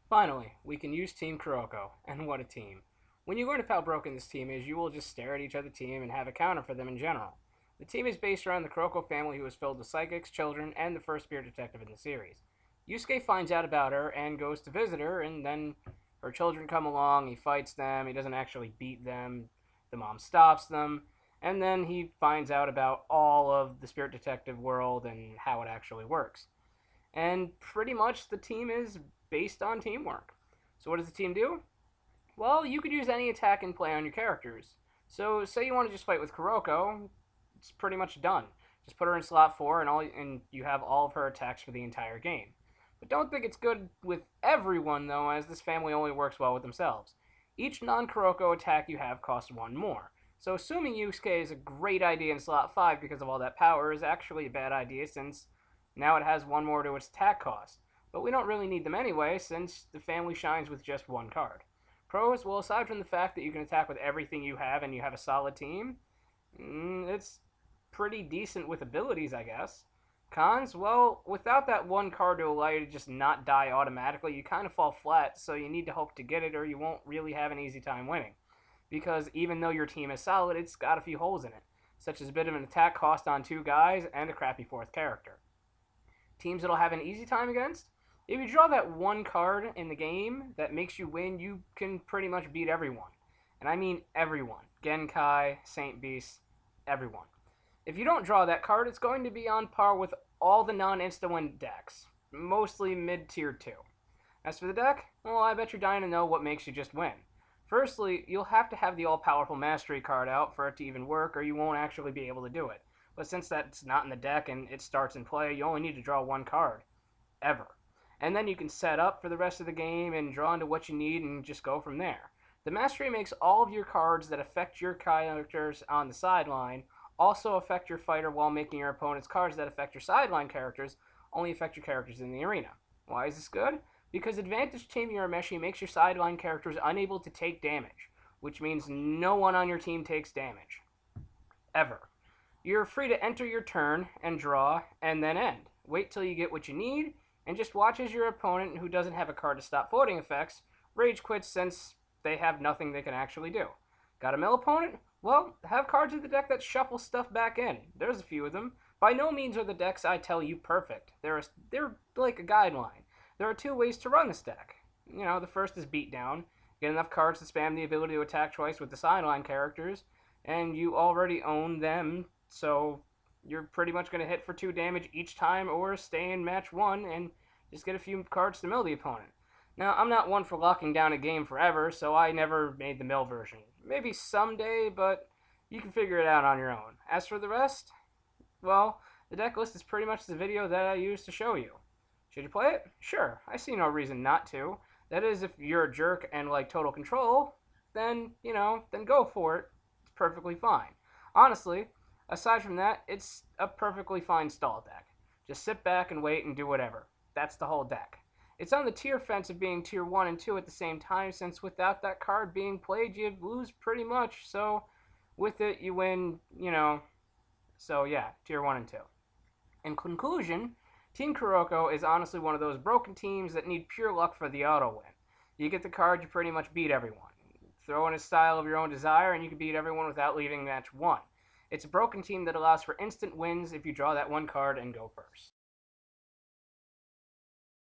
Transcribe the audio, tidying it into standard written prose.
Finally, we can use Team Kuroko, and what a team. When you learn of how broken this team is, you will just stare at each other team and have a counter for them in general. The team is based around the Kuroko family who is filled with psychics, children, and the first spirit detective in the series. Yusuke finds out about her and goes to visit her, and then her children come along, he fights them, he doesn't actually beat them, the mom stops them, and then he finds out about all of the spirit detective world and how it actually works. And pretty much the team is based on teamwork. So what does the team do? Well, you could use any attack and play on your characters. So say you want to just fight with Kuroko, it's pretty much done. Just put her in slot 4 and you have all of her attacks for the entire game. But don't think it's good with everyone though, as this family only works well with themselves. Each non-Kuroko attack you have costs 1 more. So assuming Yusuke is a great idea in slot 5 because of all that power is actually a bad idea, since now it has 1 more to its attack cost. But we don't really need them anyway, since the family shines with just 1 card. Pros, well, aside from the fact that you can attack with everything you have and you have a solid team, it's pretty decent with abilities, I guess. Cons, well, without that 1 card to allow you to just not die automatically, you kind of fall flat, so you need to hope to get it or you won't really have an easy time winning. Because even though your team is solid, it's got a few holes in it, such as a bit of an attack cost on 2 guys and a crappy 4th character. Teams it'll have an easy time against, if you draw that 1 card in the game that makes you win, you can pretty much beat everyone. And I mean everyone. Genkai, Saint Beast, everyone. If you don't draw that card, it's going to be on par with all the non-insta-win decks, mostly mid-tier 2. As for the deck, well, I bet you're dying to know what makes you just win. Firstly, you'll have to have the all-powerful Mastery card out for it to even work, or you won't actually be able to do it. But since that's not in the deck and it starts in play, you only need to draw 1 card. Ever. And then you can set up for the rest of the game and draw into what you need and just go from there. The Mastery makes all of your cards that affect your characters on the sideline also affect your fighter, while making your opponent's cards that affect your sideline characters only affect your characters in the arena. Why is this good? Because Advantage Team Urameshi makes your sideline characters unable to take damage, which means no one on your team takes damage. Ever. You're free to enter your turn and draw and then end. Wait till you get what you need and just watch as your opponent, who doesn't have a card to stop floating effects, rage quits since they have nothing they can actually do. Got a mill opponent? Well, have cards in the deck that shuffle stuff back in. There's a few of them. By no means are the decks I tell you perfect. They're like a guideline. There are 2 ways to run this deck. The first is beatdown. Get enough cards to spam the ability to attack twice with the sideline characters, and you already own them, so you're pretty much going to hit for 2 damage each time or stay in match 1 and just get a few cards to mill the opponent. Now, I'm not one for locking down a game forever, so I never made the mill version. Maybe someday, but you can figure it out on your own. As for the rest, well, the deck list is pretty much the video that I used to show you. Should you play it? Sure, I see no reason not to. That is, if you're a jerk and like total control, then go for it. It's perfectly fine. Honestly, aside from that, it's a perfectly fine stall deck. Just sit back and wait and do whatever. That's the whole deck. It's on the tier fence of being tier 1 and 2 at the same time, since without that card being played, you lose pretty much. So with it, you win, So yeah, tier 1 and 2. In conclusion, Team Kuroko is honestly one of those broken teams that need pure luck for the auto win. You get the card, you pretty much beat everyone. Throw in a style of your own desire, and you can beat everyone without leaving match 1. It's a broken team that allows for instant wins if you draw that 1 card and go first.